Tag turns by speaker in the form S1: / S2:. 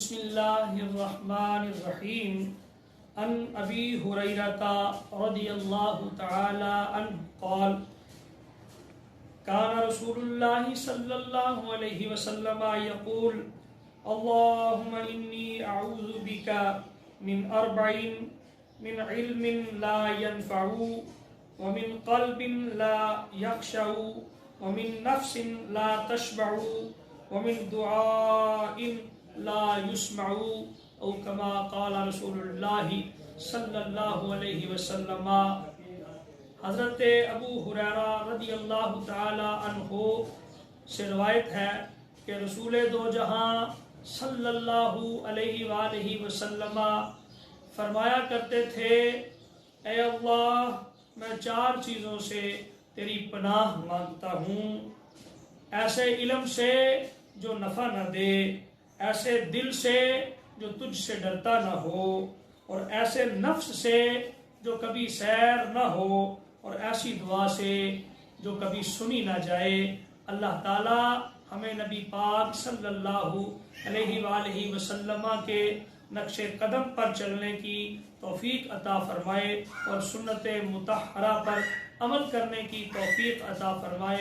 S1: بسم اللہ الرحمن الرحیم عن ابی ہریرہ رضی اللہ تعالی عنہ قال کان رسول اللہ صلی اللہ علیہ وسلم یقول اللہم انی اعوذ بک من اربعین من علم لا ينفع ومن قلب لا يخشع ومن نفس لا تشبع ومن دعاء لا يسمع او كما قال رسول اللہ صلی اللہ علیہ وسلم۔ حضرت ابو ہریرہ رضی اللہ تعالی عنہ سے روایت ہے کہ رسول دو جہاں صلی اللہ علیہ وآلہ وسلم فرمایا کرتے تھے، اے اللہ میں 4 چیزوں سے تیری پناہ مانگتا ہوں، ایسے علم سے جو نفع نہ دے، ایسے دل سے جو تجھ سے ڈرتا نہ ہو، اور ایسے نفس سے جو کبھی سیر نہ ہو، اور ایسی دعا سے جو کبھی سنی نہ جائے۔ اللہ تعالی ہمیں نبی پاک صلی اللہ علیہ وآلہ وسلم کے نقش قدم پر چلنے کی توفیق عطا فرمائے اور سنت مطہرہ پر عمل کرنے کی توفیق عطا فرمائے۔